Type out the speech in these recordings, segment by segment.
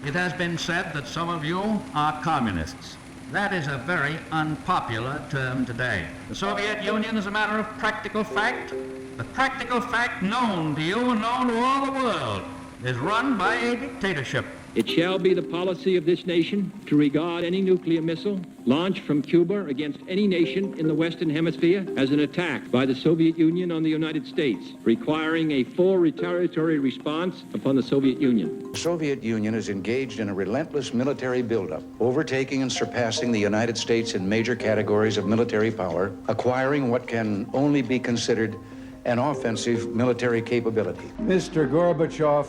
It has been said that some of you are communists. That is a very unpopular term today. The Soviet Union is a matter of practical fact. The practical fact known to you and known to all the world is run by a dictatorship. It shall be the policy of this nation to regard any nuclear missile launched from Cuba against any nation in the Western Hemisphere as an attack by the Soviet Union on the United States, requiring a full retaliatory response upon the Soviet Union. The Soviet Union is engaged in a relentless military buildup, overtaking and surpassing the United States in major categories of military power, acquiring what can only be considered an offensive military capability. Mr. Gorbachev,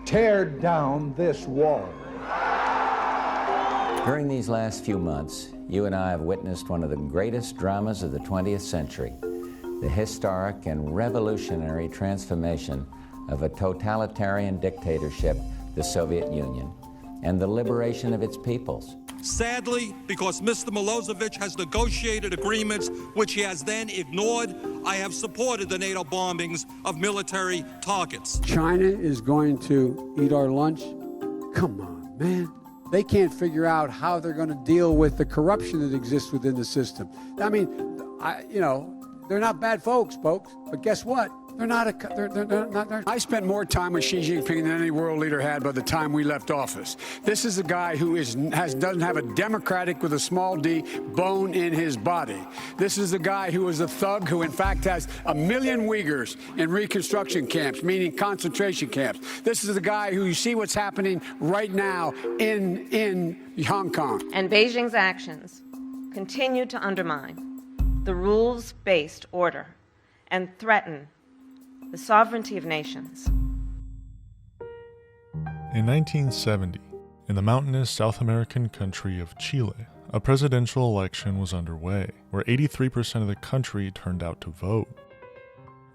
tear down this wall. During these last few months, you and I have witnessed one of the greatest dramas of the 20th century, the historic and revolutionary transformation of a totalitarian dictatorship, the Soviet Union, and the liberation of its peoples. Sadly, because Mr. Milosevic has negotiated agreements which he has then ignored, I have supported the NATO bombings of military targets. China is going to eat our lunch? Come on, man. They can't figure out how they're going to deal with the corruption that exists within the system. I mean, they're not bad folks, but guess what? They're not. I spent more time with Xi Jinping than any world leader had by the time we left office. This is a guy who doesn't have a democratic with a small d bone in his body. This is a guy who is a thug who, in fact, has 1 million Uyghurs in reconstruction camps, meaning concentration camps. This is the guy who you see what's happening right now in Hong Kong. And Beijing's actions continue to undermine the rules-based order and threaten the sovereignty of nations. In 1970, in the mountainous South American country of Chile, a presidential election was underway, where 83% of the country turned out to vote.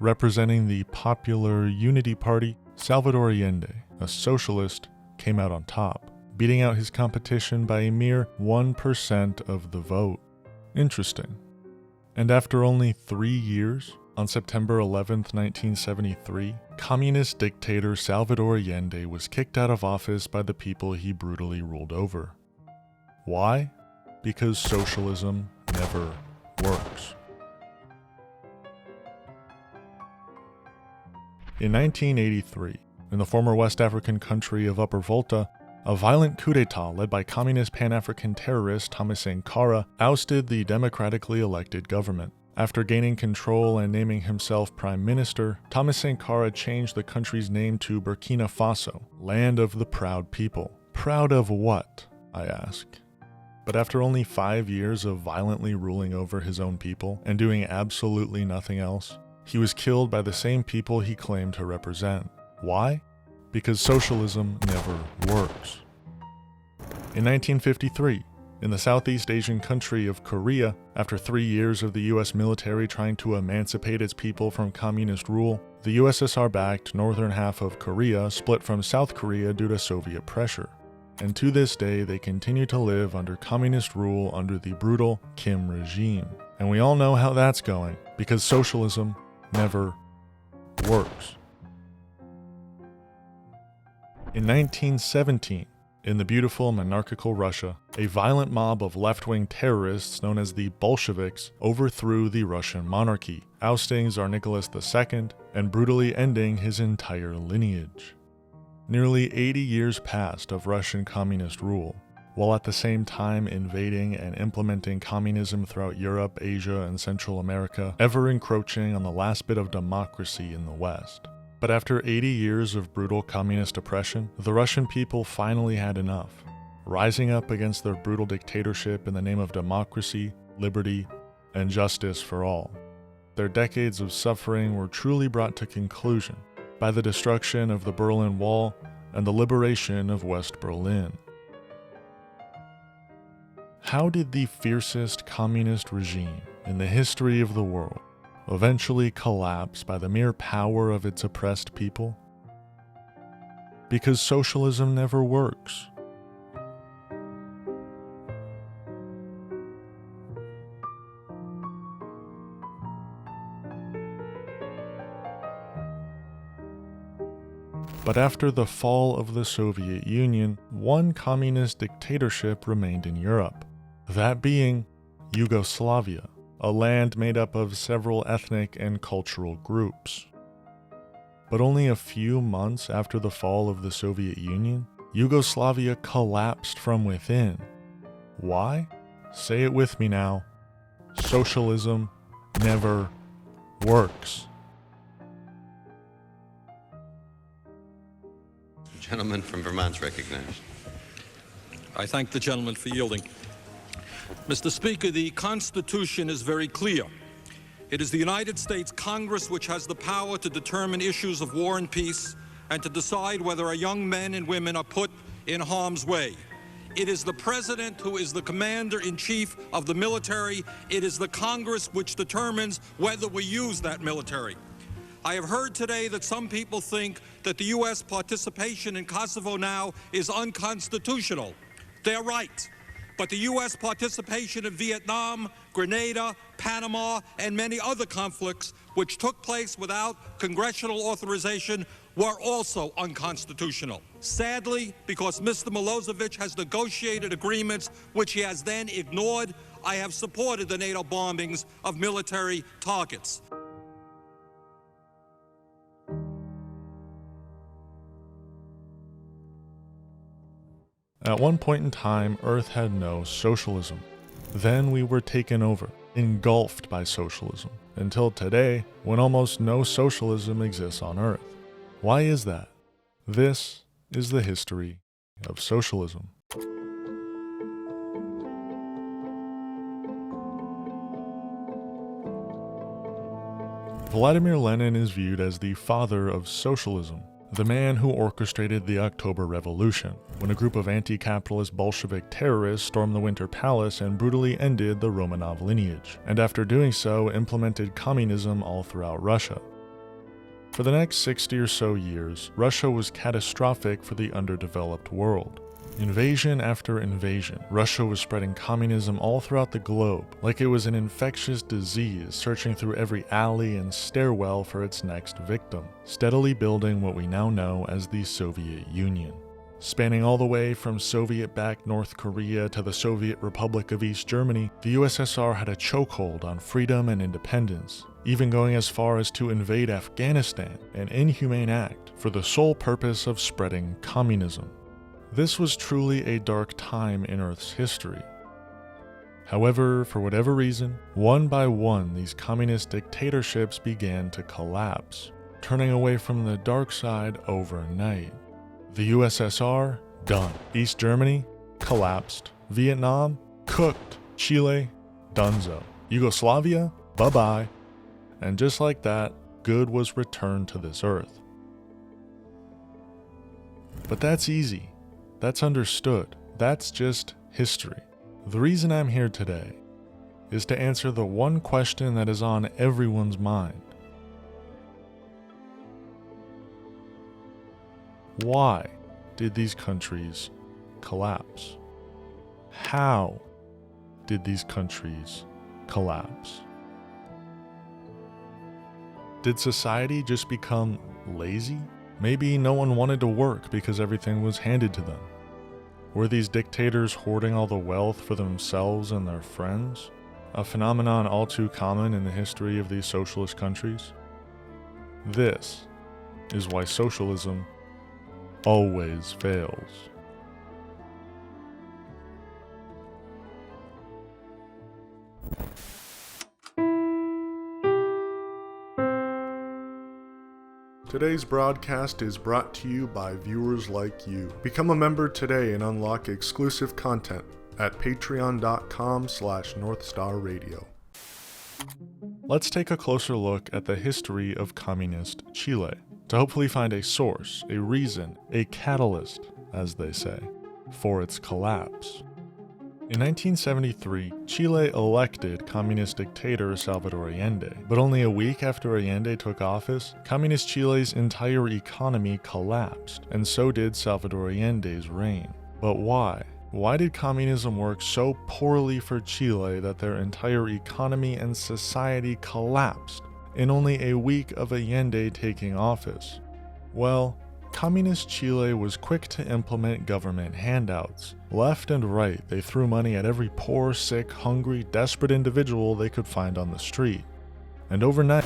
Representing the Popular Unity Party, Salvador Allende, a socialist, came out on top, beating out his competition by a mere 1% of the vote. Interesting. And after only 3 years, on September 11, 1973, communist dictator Salvador Allende was kicked out of office by the people he brutally ruled over. Why? Because socialism never works. In 1983, in the former West African country of Upper Volta, a violent coup d'etat led by communist Pan-African terrorist Thomas Sankara ousted the democratically elected government. After gaining control and naming himself prime minister, Thomas Sankara changed the country's name to Burkina Faso, land of the proud people. Proud of what, I ask? But after only 5 years of violently ruling over his own people and doing absolutely nothing else, he was killed by the same people he claimed to represent. Why? Because socialism never works. In 1953, in the Southeast Asian country of Korea, after 3 years of the US military trying to emancipate its people from communist rule, the USSR-backed northern half of Korea split from South Korea due to Soviet pressure. And to this day, they continue to live under communist rule under the brutal Kim regime. And we all know how that's going, because socialism never works. In 1917, in the beautiful monarchical Russia, a violent mob of left-wing terrorists known as the Bolsheviks overthrew the Russian monarchy, ousting Tsar Nicholas II and brutally ending his entire lineage. Nearly 80 years passed of Russian communist rule, while at the same time invading and implementing communism throughout Europe, Asia, and Central America, ever encroaching on the last bit of democracy in the West. But after 80 years of brutal communist oppression, the Russian people finally had enough, rising up against their brutal dictatorship in the name of democracy, liberty, and justice for all. Their decades of suffering were truly brought to conclusion by the destruction of the Berlin Wall and the liberation of West Berlin. How did the fiercest communist regime in the history of the world eventually collapse by the mere power of its oppressed people? Because socialism never works. By But after the fall of the Soviet Union, one communist dictatorship remained in Europe, that being Yugoslavia, a land made up of several ethnic and cultural groups. But only a few months after the fall of the Soviet Union, Yugoslavia collapsed from within. Why? Say it with me now. Socialism never works. Gentleman from Vermont's recognized. I thank the gentleman for yielding. Mr. Speaker, the Constitution is very clear. It is the United States Congress which has the power to determine issues of war and peace and to decide whether our young men and women are put in harm's way. It is the President who is the Commander-in-Chief of the military. It is the Congress which determines whether we use that military. I have heard today that some people think that the U.S. participation in Kosovo now is unconstitutional. They're right. But the U.S. participation in Vietnam, Grenada, Panama, and many other conflicts which took place without congressional authorization were also unconstitutional. Sadly, because Mr. Milosevic has negotiated agreements which he has then ignored, I have supported the NATO bombings of military targets. At one point in time, Earth had no socialism. Then we were taken over, engulfed by socialism, until today, when almost no socialism exists on Earth. Why is that? This is the history of socialism. Vladimir Lenin is viewed as the father of socialism, the man who orchestrated the October Revolution, when a group of anti-capitalist Bolshevik terrorists stormed the Winter Palace and brutally ended the Romanov lineage, and after doing so implemented communism all throughout Russia. For the next 60 or so years, Russia was catastrophic for the underdeveloped world. Invasion after invasion, Russia was spreading communism all throughout the globe, like it was an infectious disease searching through every alley and stairwell for its next victim, steadily building what we now know as the Soviet Union. Spanning all the way from Soviet-backed North Korea to the Soviet Republic of East Germany, the USSR had a chokehold on freedom and independence, even going as far as to invade Afghanistan, an inhumane act for the sole purpose of spreading communism. This was truly a dark time in Earth's history. However, for whatever reason, one by one these communist dictatorships began to collapse, turning away from the dark side overnight. The USSR, done. East Germany, collapsed. Vietnam, cooked. Chile, donezo. Yugoslavia, bye-bye. And just like that, good was returned to this earth. But that's easy. That's understood. That's just history. The reason I'm here today is to answer the one question that is on everyone's mind. Why did these countries collapse? How did these countries collapse? Did society just become lazy? Maybe no one wanted to work because everything was handed to them. Were these dictators hoarding all the wealth for themselves and their friends? A phenomenon all too common in the history of these socialist countries? This is why socialism always fails. Today's broadcast is brought to you by viewers like you. Become a member today and unlock exclusive content at patreon.com/NorthstarRadio. Let's take a closer look at the history of communist Chile, to hopefully find a source, a reason, a catalyst, as they say, for its collapse. In 1973, Chile elected communist dictator Salvador Allende, but only a week after Allende took office, communist Chile's entire economy collapsed, and so did Salvador Allende's reign. But why? Why did communism work so poorly for Chile that their entire economy and society collapsed in only a week of Allende taking office? Well, Communist Chile was quick to implement government handouts. Left and right, they threw money at every poor, sick, hungry, desperate individual they could find on the street. And overnight,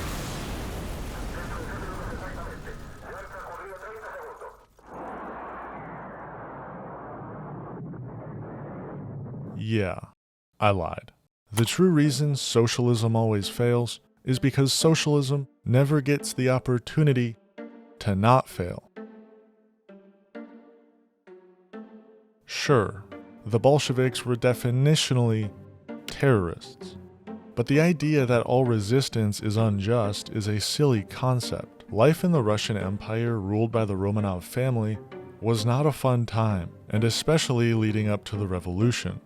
yeah, I lied. The true reason socialism always fails is because socialism never gets the opportunity to not fail. Sure, the Bolsheviks were definitionally terrorists, but the idea that all resistance is unjust is a silly concept. Life in the Russian Empire, ruled by the Romanov family, was not a fun time, and especially leading up to the revolution.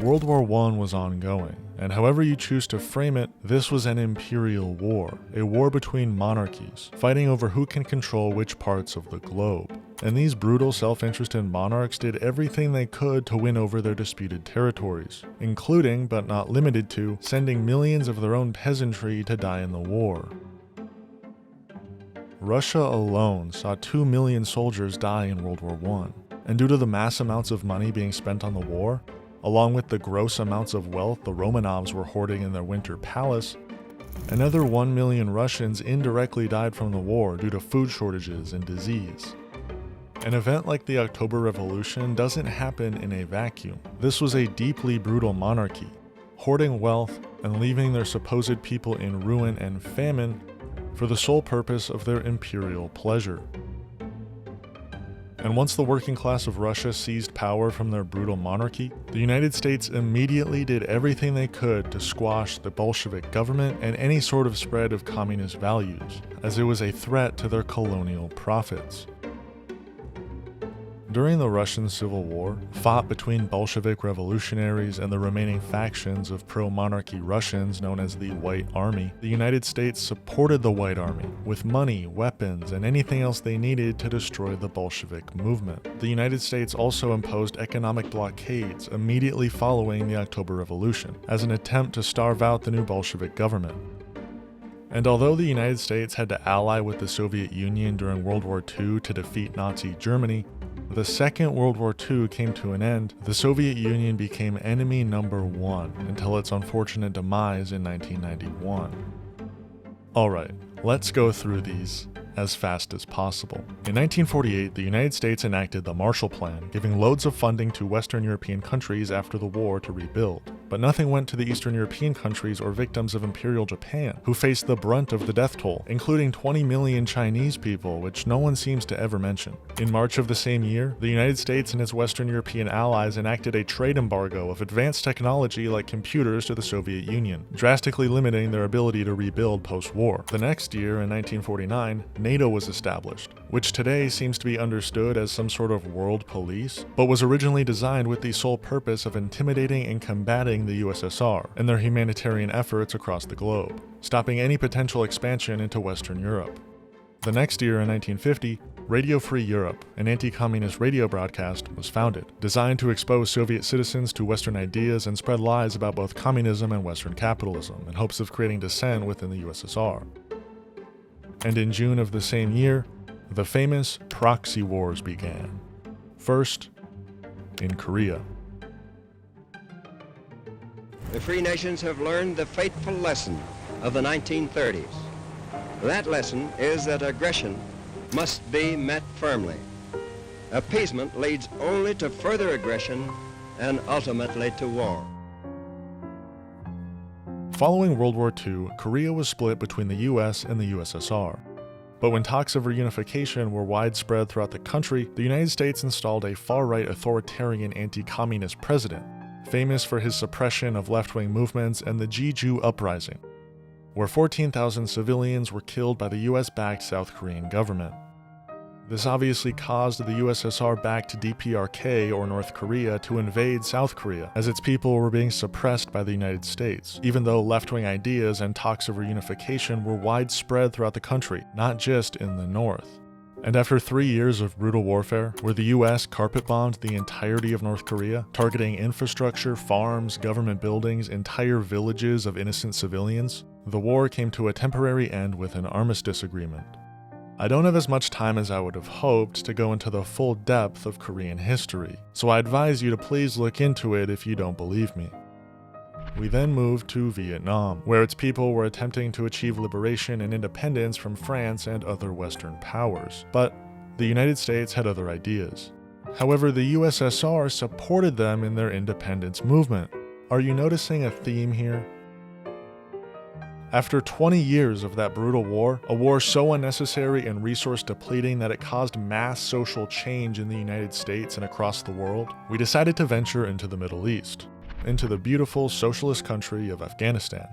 World War I was ongoing, and however you choose to frame it, this was an imperial war, a war between monarchies, fighting over who can control which parts of the globe. And these brutal self-interested monarchs did everything they could to win over their disputed territories, including, but not limited to, sending millions of their own peasantry to die in the war. Russia alone saw 2 million soldiers die in World War I, and due to the mass amounts of money being spent on the war, along with the gross amounts of wealth the Romanovs were hoarding in their winter palace, another 1 million Russians indirectly died from the war due to food shortages and disease. An event like the October Revolution doesn't happen in a vacuum. This was a deeply brutal monarchy, hoarding wealth and leaving their supposed people in ruin and famine for the sole purpose of their imperial pleasure. And once the working class of Russia seized power from their brutal monarchy, the United States immediately did everything they could to squash the Bolshevik government and any sort of spread of communist values, as it was a threat to their colonial profits. During the Russian Civil War, fought between Bolshevik revolutionaries and the remaining factions of pro-monarchy Russians known as the White Army, the United States supported the White Army with money, weapons, and anything else they needed to destroy the Bolshevik movement. The United States also imposed economic blockades immediately following the October Revolution, as an attempt to starve out the new Bolshevik government. And although the United States had to ally with the Soviet Union during World War II to defeat Nazi Germany, the Second World War II came to an end. The Soviet Union became enemy number one until its unfortunate demise in 1991. Alright, let's go through these as fast as possible. In 1948, the United States enacted the Marshall Plan, giving loads of funding to Western European countries after the war to rebuild. But nothing went to the Eastern European countries or victims of Imperial Japan, who faced the brunt of the death toll, including 20 million Chinese people, which no one seems to ever mention. In March of the same year, the United States and its Western European allies enacted a trade embargo of advanced technology like computers to the Soviet Union, drastically limiting their ability to rebuild post-war. The next year, in 1949, NATO was established, which today seems to be understood as some sort of world police, but was originally designed with the sole purpose of intimidating and combating the USSR and their humanitarian efforts across the globe, stopping any potential expansion into Western Europe. The next year, in 1950, Radio Free Europe, an anti-communist radio broadcast, was founded, designed to expose Soviet citizens to Western ideas and spread lies about both communism and Western capitalism in hopes of creating dissent within the USSR. And in June of the same year, the famous Proxy Wars began. First, in Korea. The free nations have learned the fateful lesson of the 1930s. That lesson is that aggression must be met firmly. Appeasement leads only to further aggression and ultimately to war. Following World War II, Korea was split between the US and the USSR. But when talks of reunification were widespread throughout the country, the United States installed a far-right authoritarian anti-communist president, famous for his suppression of left-wing movements and the Jeju Uprising, where 14,000 civilians were killed by the US-backed South Korean government. This obviously caused the USSR-backed DPRK, or North Korea, to invade South Korea, as its people were being suppressed by the United States, even though left-wing ideas and talks of reunification were widespread throughout the country, not just in the North. And after 3 years of brutal warfare, where the US carpet-bombed the entirety of North Korea, targeting infrastructure, farms, government buildings, entire villages of innocent civilians, the war came to a temporary end with an armistice agreement. I don't have as much time as I would have hoped to go into the full depth of Korean history, so I advise you to please look into it if you don't believe me. We then moved to Vietnam, where its people were attempting to achieve liberation and independence from France and other Western powers, but the United States had other ideas. However, the USSR supported them in their independence movement. Are you noticing a theme here? After 20 years of that brutal war, a war so unnecessary and resource depleting that it caused mass social change in the United States and across the world, we decided to venture into the Middle East, into the beautiful socialist country of Afghanistan.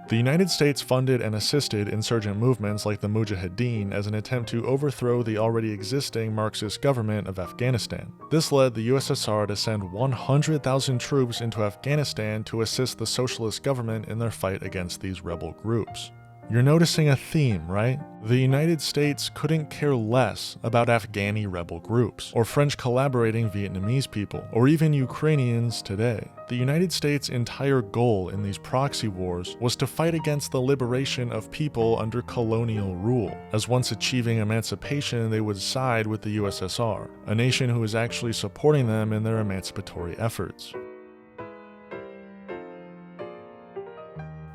The United States funded and assisted insurgent movements like the Mujahideen as an attempt to overthrow the already existing Marxist government of Afghanistan. This led the USSR to send 100,000 troops into Afghanistan to assist the socialist government in their fight against these rebel groups. You're noticing a theme, right? The United States couldn't care less about Afghani rebel groups, or French collaborating Vietnamese people, or even Ukrainians today. The United States' entire goal in these proxy wars was to fight against the liberation of people under colonial rule, as once achieving emancipation they would side with the USSR, a nation who was actually supporting them in their emancipatory efforts.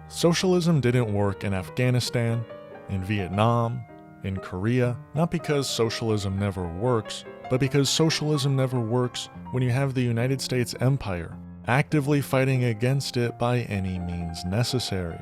Socialism didn't work in Afghanistan, in Vietnam, in Korea, not because socialism never works, but because socialism never works when you have the United States empire actively fighting against it by any means necessary.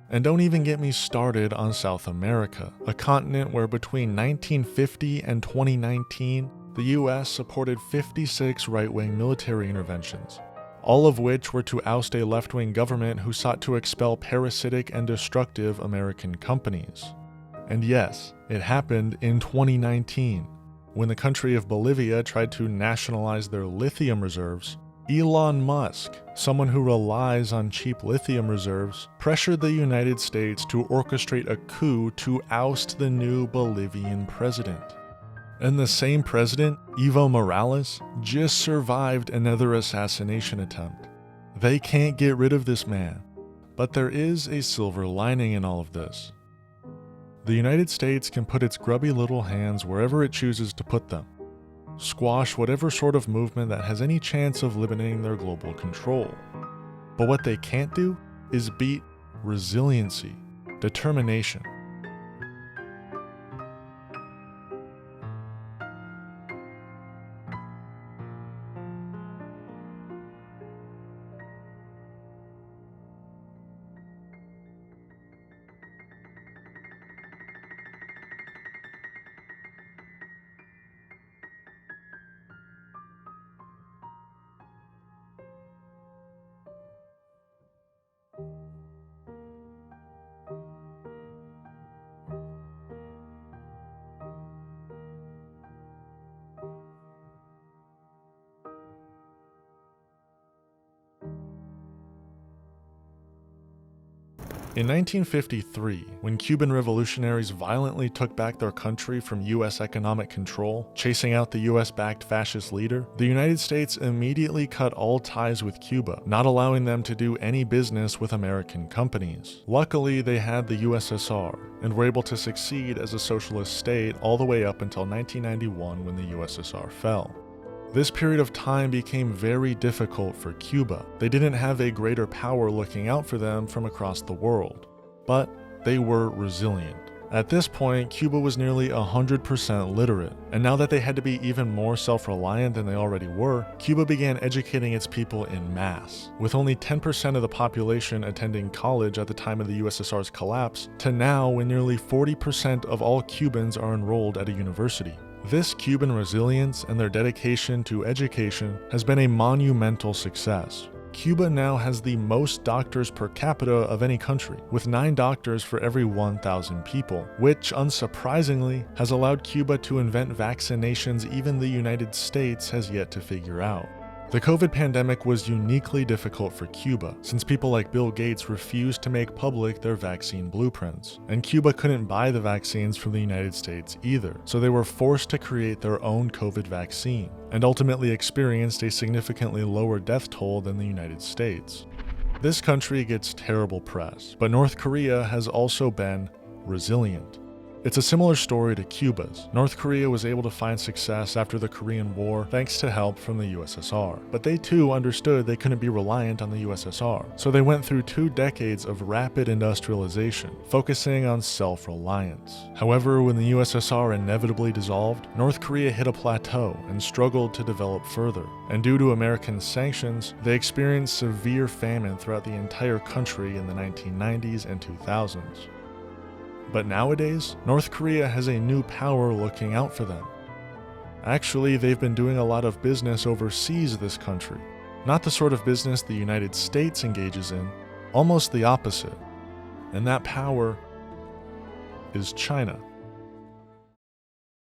And don't even get me started on South America, a continent where between 1950 and 2019, the US supported 56 right-wing military interventions, all of which were to oust a left-wing government who sought to expel parasitic and destructive American companies. And yes, it happened in 2019, when the country of Bolivia tried to nationalize their lithium reserves. Elon Musk, someone who relies on cheap lithium reserves, pressured the United States to orchestrate a coup to oust the new Bolivian president. And the same president, Evo Morales, just survived another assassination attempt. They can't get rid of this man. But there is a silver lining in all of this. The United States can put its grubby little hands wherever it chooses to put them, squash whatever sort of movement that has any chance of limiting their global control. But what they can't do is beat resiliency, determination. In 1953, when Cuban revolutionaries violently took back their country from US economic control, chasing out the US-backed fascist leader, the United States immediately cut all ties with Cuba, not allowing them to do any business with American companies. Luckily, they had the USSR, and were able to succeed as a socialist state all the way up until 1991 when the USSR fell. This period of time became very difficult for Cuba. They didn't have a greater power looking out for them from across the world, but they were resilient. At this point, Cuba was nearly 100% literate, and now that they had to be even more self-reliant than they already were, Cuba began educating its people en masse, with only 10% of the population attending college at the time of the USSR's collapse, to now when nearly 40% of all Cubans are enrolled at a university. This Cuban resilience and their dedication to education has been a monumental success. Cuba now has the most doctors per capita of any country, with 9 doctors for every 1,000 people, which, unsurprisingly, has allowed Cuba to invent vaccinations even the United States has yet to figure out. The COVID pandemic was uniquely difficult for Cuba, since people like Bill Gates refused to make public their vaccine blueprints, and Cuba couldn't buy the vaccines from the United States either, so they were forced to create their own COVID vaccine, and ultimately experienced a significantly lower death toll than the United States. This country gets terrible press, but North Korea has also been resilient. It's a similar story to Cuba's. North Korea was able to find success after the Korean War thanks to help from the USSR. But they too understood they couldn't be reliant on the USSR. So they went through 2 decades of rapid industrialization, focusing on self-reliance. However, when the USSR inevitably dissolved, North Korea hit a plateau and struggled to develop further. And due to American sanctions, they experienced severe famine throughout the entire country in the 1990s and 2000s. But nowadays, North Korea has a new power looking out for them. Actually, they've been doing a lot of business overseas this country. Not the sort of business the United States engages in, almost the opposite. And that power is China.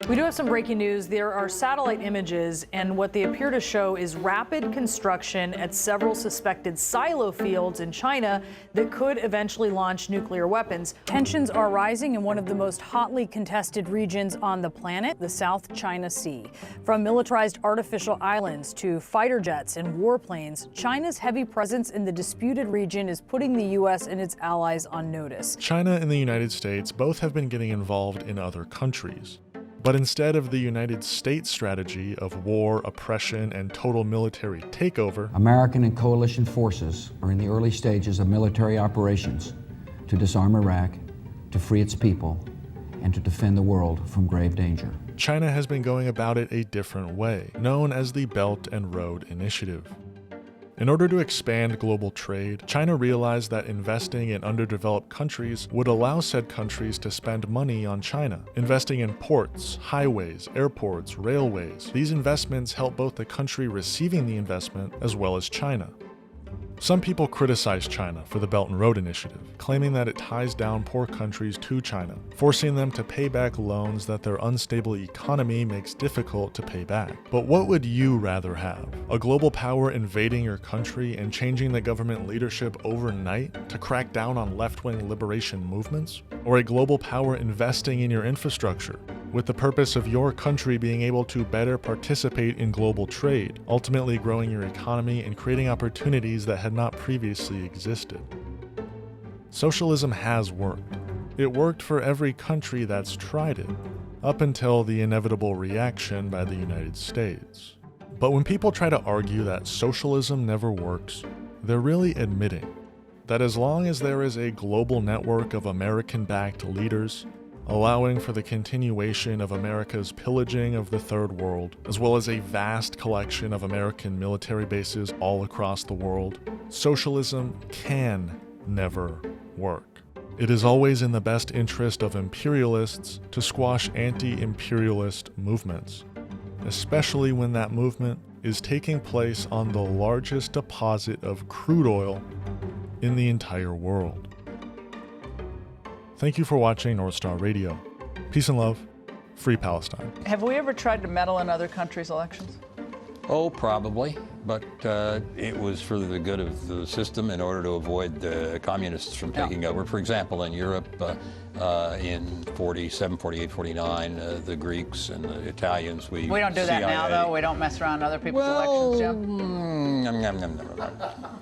We do have some breaking news. There are satellite images, and what they appear to show is rapid construction at several suspected silo fields in China that could eventually launch nuclear weapons. Tensions are rising in one of the most hotly contested regions on the planet, the South China Sea. From militarized artificial islands to fighter jets and warplanes, China's heavy presence in the disputed region is putting the U.S. and its allies on notice. China and the United States both have been getting involved in other countries. But instead of the United States strategy of war, oppression, and total military takeover, American and coalition forces are in the early stages of military operations to disarm Iraq, to free its people, and to defend the world from grave danger. China has been going about it a different way, known as the Belt and Road Initiative. In order to expand global trade, China realized that investing in underdeveloped countries would allow said countries to spend money on China. Investing in ports, highways, airports, railways, these investments help both the country receiving the investment as well as China. Some people criticize China for the Belt and Road Initiative, claiming that it ties down poor countries to China, forcing them to pay back loans that their unstable economy makes difficult to pay back. But what would you rather have? A global power invading your country and changing the government leadership overnight to crack down on left-wing liberation movements? Or a global power investing in your infrastructure, with the purpose of your country being able to better participate in global trade, ultimately growing your economy and creating opportunities that had not previously existed? Socialism has worked. It worked for every country that's tried it, up until the inevitable reaction by the United States. But when people try to argue that socialism never works, they're really admitting that as long as there is a global network of American-backed leaders, allowing for the continuation of America's pillaging of the Third World, as well as a vast collection of American military bases all across the world, socialism can never work. It is always in the best interest of imperialists to squash anti-imperialist movements, especially when that movement is taking place on the largest deposit of crude oil in the entire world. Thank you for watching North Star Radio. Peace and love. Free Palestine. Have we ever tried to meddle in other countries' elections? Oh, probably, but it was for the good of the system in order to avoid the communists from taking over. For example, in Europe, in 47, 48, 49, the Greeks and the Italians, we don't do that now, though? We don't mess around other people's elections, Joe?